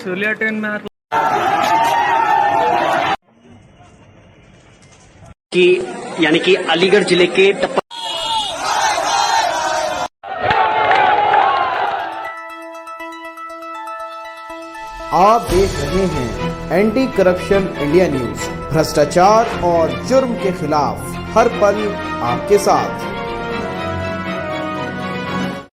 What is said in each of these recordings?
Surya train में यानी कि अलीगढ़ जिले के आप देख रहे हैं एंटी करप्शन इंडिया न्यूज, भ्रष्टाचार और जुर्म के खिलाफ हर पल आपके साथ।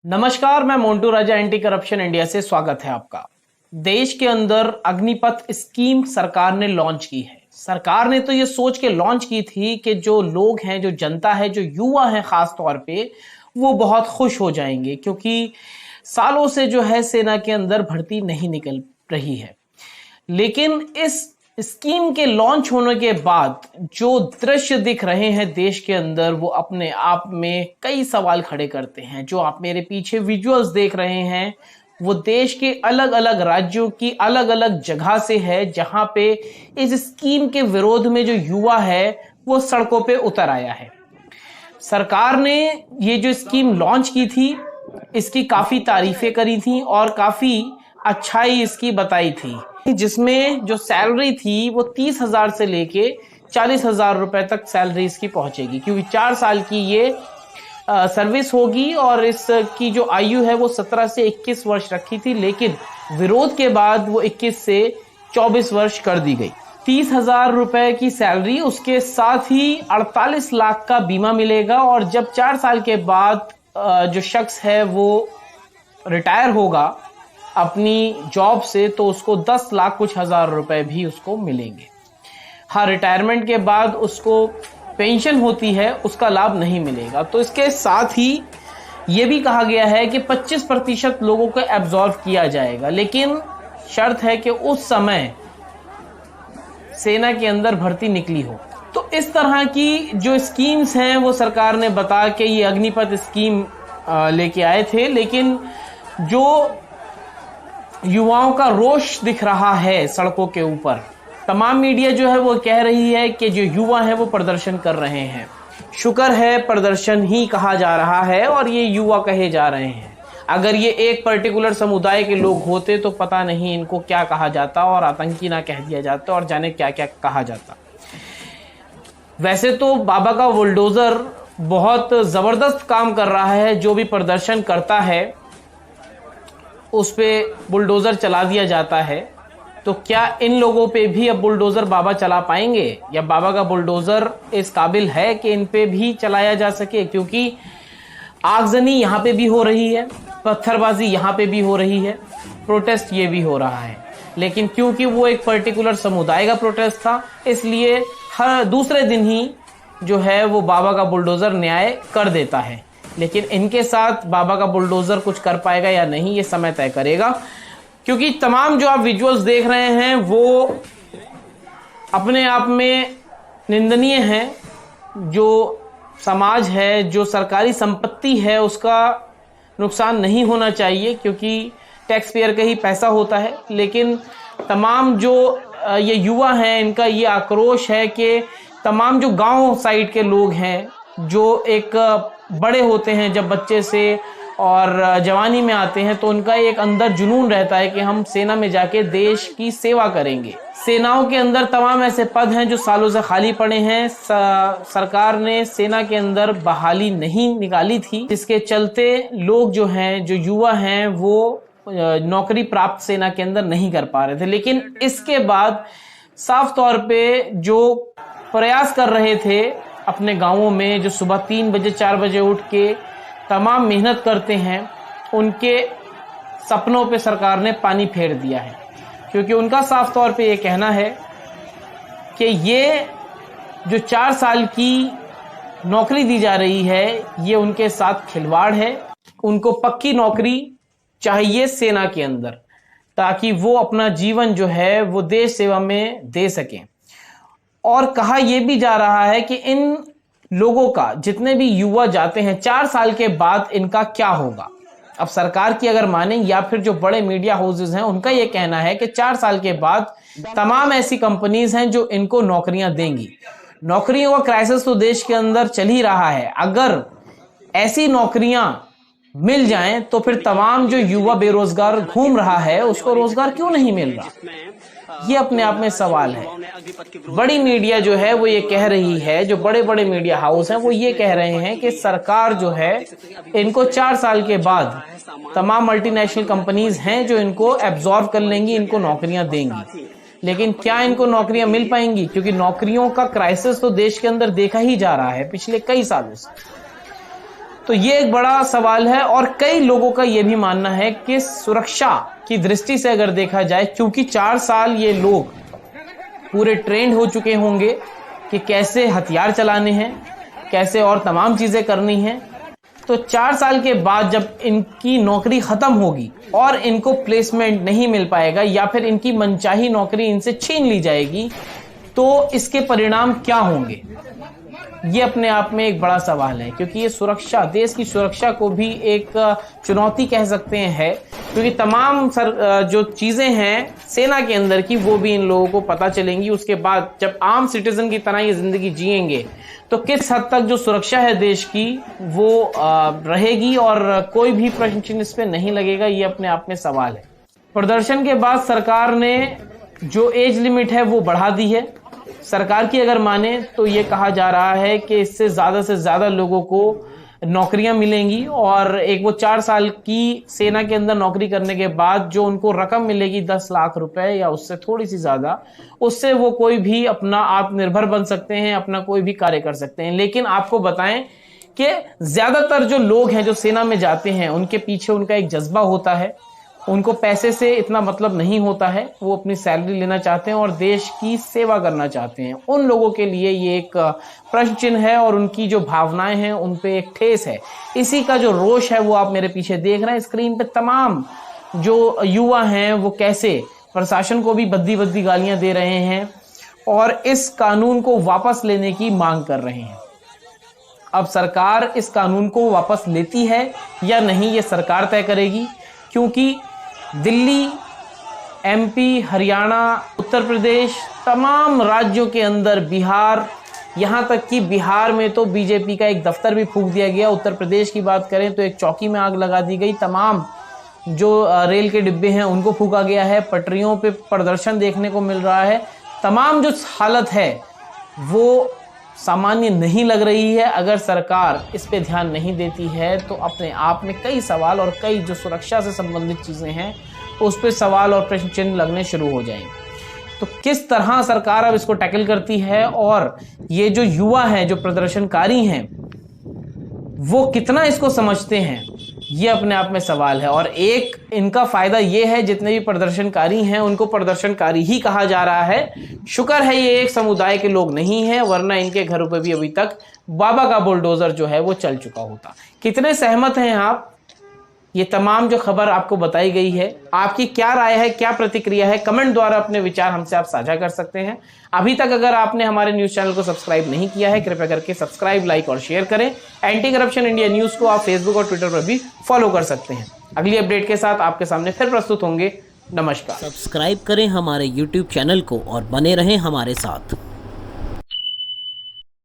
नमस्कार, मैं मोंटू राजा, एंटी करप्शन इंडिया से स्वागत है आपका। देश के अंदर अग्निपथ स्कीम सरकार ने लॉन्च की है। सरकार ने तो ये सोच के लॉन्च की थी कि जो लोग हैं, जो जनता है, जो युवा हैं खास तौर पे, वो बहुत खुश हो जाएंगे, क्योंकि सालों से जो है सेना के अंदर भर्ती नहीं निकल रही है। लेकिन इस स्कीम के लॉन्च होने के बाद जो दृश्य दिख रहे हैं देश के अंदर, वो अपने आप में कई सवाल खड़े करते हैं। जो आप मेरे पीछे विजुअल्स देख रहे हैं, वो देश के अलग अलग राज्यों की अलग अलग जगह से है, जहां पे इस स्कीम के विरोध में जो युवा है वो सड़कों पे उतर आया है। सरकार ने ये जो स्कीम लॉन्च की थी, इसकी काफी तारीफें करी थी और काफी अच्छाई इसकी बताई थी, जिसमें जो सैलरी थी वो 30,000 से लेके 40,000 रुपए तक सैलरी इसकी पहुंचेगी, क्योंकि 4 साल की ये सर्विस होगी और इसकी जो आयु है वो 17 से 21 वर्ष रखी थी, लेकिन विरोध के बाद वो 21 से 24 वर्ष कर दी गई। 30,000 रुपए की सैलरी, उसके साथ ही 48 लाख का बीमा मिलेगा, और जब 4 साल के बाद जो शख्स है वो रिटायर होगा अपनी जॉब से, तो उसको 10 लाख कुछ हजार रुपए भी उसको मिलेंगे। हाँ, रिटायरमेंट के बाद उसको पेंशन होती है, उसका लाभ नहीं मिलेगा। तो इसके साथ ही ये भी कहा गया है कि 25% लोगों को एब्जॉर्व किया जाएगा, लेकिन शर्त है कि उस समय सेना के अंदर भर्ती निकली हो। तो इस तरह की जो स्कीम्स हैं वो सरकार ने बता के ये अग्निपथ स्कीम लेके आए थे, लेकिन जो युवाओं का रोष दिख रहा है सड़कों के ऊपर, तमाम मीडिया जो है वो कह रही है कि जो युवा है वो प्रदर्शन कर रहे हैं। शुक्र है प्रदर्शन ही कहा जा रहा है और ये युवा कहे जा रहे हैं। अगर ये एक पर्टिकुलर समुदाय के लोग होते तो पता नहीं इनको क्या कहा जाता, और आतंकी ना कह दिया जाता और जाने क्या क्या कहा जाता। वैसे तो बाबा का बुलडोजर बहुत जबरदस्त काम कर रहा है। जो भी प्रदर्शन करता है उस पे बुलडोजर चला दिया जाता है। तो क्या इन लोगों पे भी अब बुलडोजर बाबा चला पाएंगे, या बाबा का बुलडोजर इस काबिल है कि इन पे भी चलाया जा सके? क्योंकि आगजनी यहाँ पे भी हो रही है, पत्थरबाजी यहाँ पे भी हो रही है, प्रोटेस्ट ये भी हो रहा है, लेकिन क्योंकि वो एक पर्टिकुलर समुदाय का प्रोटेस्ट था, इसलिए हर दूसरे दिन ही जो है वो बाबा का बुलडोजर न्याय कर देता है। लेकिन इनके साथ बाबा का बुलडोजर कुछ कर पाएगा या नहीं, ये समय तय करेगा। क्योंकि तमाम जो आप विजुअल्स देख रहे हैं वो अपने आप में निंदनीय हैं। जो समाज है, जो सरकारी संपत्ति है, उसका नुकसान नहीं होना चाहिए, क्योंकि टैक्स पेयर का ही पैसा होता है। लेकिन तमाम जो ये युवा हैं, इनका ये आक्रोश है कि तमाम जो गांव साइड के लोग हैं, जो एक बड़े होते हैं जब बच्चे से और जवानी में आते हैं, तो उनका एक अंदर जुनून रहता है कि हम सेना में जाके देश की सेवा करेंगे। सेनाओं के अंदर तमाम ऐसे पद हैं जो सालों से खाली पड़े हैं। सरकार ने सेना के अंदर बहाली नहीं निकाली थी, जिसके चलते लोग जो हैं, जो युवा हैं, वो नौकरी प्राप्त सेना के अंदर नहीं कर पा रहे थे। लेकिन इसके बाद साफ तौर पे जो प्रयास कर रहे थे अपने गांवों में, जो सुबह 3 बजे 4 बजे उठ के तमाम मेहनत करते हैं, उनके सपनों पे सरकार ने पानी फेर दिया है। क्योंकि उनका साफ तौर पे ये कहना है कि ये जो 4 साल की नौकरी दी जा रही है, ये उनके साथ खिलवाड़ है। उनको पक्की नौकरी चाहिए सेना के अंदर, ताकि वो अपना जीवन जो है वो देश सेवा में दे सकें। और कहा यह भी जा रहा है कि इन लोगों का, जितने भी युवा जाते हैं, 4 साल के बाद इनका क्या होगा। अब सरकार की अगर माने, या फिर जो बड़े मीडिया हाउसेज हैं, उनका यह कहना है कि 4 साल के बाद तमाम ऐसी कंपनीज हैं जो इनको नौकरियां देंगी। नौकरियों का क्राइसिस तो देश के अंदर चल ही रहा है। अगर ऐसी नौकरियां मिल जाएं तो फिर तमाम जो युवा बेरोजगार घूम रहा है उसको रोजगार क्यों नहीं मिल रहा, ये अपने आप में सवाल है। बड़ी मीडिया जो है वो ये कह रही है, जो बड़े बड़े मीडिया हाउस हैं वो ये कह रहे हैं कि सरकार जो है इनको 4 साल के बाद तमाम मल्टीनेशनल कंपनीज हैं जो इनको एब्जॉर्व कर लेंगी, इनको नौकरियां देंगी। लेकिन क्या इनको नौकरियां मिल पाएंगी? क्योंकि नौकरियों का क्राइसिस तो देश के अंदर देखा ही जा रहा है पिछले कई सालों से। तो ये एक बड़ा सवाल है और कई लोगों का ये भी मानना है कि सुरक्षा की दृष्टि से अगर देखा जाए, क्योंकि 4 साल ये लोग पूरे ट्रेंड हो चुके होंगे कि कैसे हथियार चलाने हैं, कैसे और तमाम चीजें करनी हैं, तो 4 साल के बाद जब इनकी नौकरी खत्म होगी और इनको प्लेसमेंट नहीं मिल पाएगा या फिर इनकी मनचाही नौकरी इनसे छीन ली जाएगी, तो इसके परिणाम क्या होंगे? ये अपने आप में एक बड़ा सवाल है, क्योंकि ये सुरक्षा, देश की सुरक्षा को भी एक चुनौती कह सकते हैं, क्योंकि तमाम जो चीजें हैं सेना के अंदर की वो भी इन लोगों को पता चलेंगी। उसके बाद जब आम सिटीजन की तरह ये जिंदगी जिएंगे तो किस हद तक जो सुरक्षा है देश की वो रहेगी और कोई भी प्रश्न चिन्ह इस पे नहीं लगेगा, ये अपने आप में सवाल है। प्रदर्शन के बाद सरकार ने जो एज लिमिट है वो बढ़ा दी है। सरकार की अगर माने तो ये कहा जा रहा है कि इससे से ज्यादा लोगों को नौकरियां मिलेंगी और एक वो 4 साल की सेना के अंदर नौकरी करने के बाद जो उनको रकम मिलेगी 10 लाख रुपए या उससे थोड़ी सी ज्यादा, उससे वो कोई भी अपना आत्मनिर्भर बन सकते हैं, अपना कोई भी कार्य कर सकते हैं। लेकिन आपको बताएं कि ज्यादातर जो लोग हैं जो सेना में जाते हैं उनके पीछे उनका एक जज्बा होता है, उनको पैसे से इतना मतलब नहीं होता है, वो अपनी सैलरी लेना चाहते हैं और देश की सेवा करना चाहते हैं। उन लोगों के लिए ये एक प्रश्न चिन्ह है और उनकी जो भावनाएं हैं उन पे एक ठेस है। इसी का जो रोष है वो आप मेरे पीछे देख रहे हैं स्क्रीन पे। तमाम जो युवा हैं वो कैसे प्रशासन को भी बद्दी बद्दी गालियां दे रहे हैं और इस कानून को वापस लेने की मांग कर रहे हैं। अब सरकार इस कानून को वापस लेती है या नहीं, ये सरकार तय करेगी, क्योंकि दिल्ली, एमपी, हरियाणा, उत्तर प्रदेश, तमाम राज्यों के अंदर, बिहार, यहाँ तक कि बिहार में तो बीजेपी का एक दफ्तर भी फूंक दिया गया। उत्तर प्रदेश की बात करें तो एक चौकी में आग लगा दी गई। तमाम जो रेल के डिब्बे हैं उनको फूंका गया है। पटरियों पे प्रदर्शन देखने को मिल रहा है। तमाम जो हालत है वो सामान्य नहीं लग रही है। अगर सरकार इस पे ध्यान नहीं देती है तो अपने आप में कई सवाल और कई जो सुरक्षा से संबंधित चीजें हैं उस पे सवाल और प्रश्न चिन्ह लगने शुरू हो जाएंगे। तो किस तरह सरकार अब इसको टैकल करती है और ये जो युवा हैं, जो प्रदर्शनकारी हैं, वो कितना इसको समझते हैं, ये अपने आप में सवाल है। और एक इनका फायदा ये है, जितने भी प्रदर्शनकारी हैं उनको प्रदर्शनकारी ही कहा जा रहा है। शुक्र है ये एक समुदाय के लोग नहीं हैं, वरना इनके घरों पे भी अभी तक बाबा का बुलडोजर जो है वो चल चुका होता। कितने सहमत हैं आप? ये तमाम जो खबर आपको बताई गई है, आपकी क्या राय है, क्या प्रतिक्रिया है? कमेंट द्वारा अपने विचार हमसे आप साझा कर सकते हैं। अभी तक अगर आपने हमारे न्यूज चैनल को सब्सक्राइब नहीं किया है, कृपया करके सब्सक्राइब, लाइक और शेयर करें। एंटी करप्शन इंडिया न्यूज को आप फेसबुक और ट्विटर पर भी फॉलो कर सकते हैं। अगली अपडेट के साथ आपके सामने फिर प्रस्तुत होंगे। नमस्कार। सब्सक्राइब करें हमारे YouTube चैनल को और बने रहें हमारे साथ।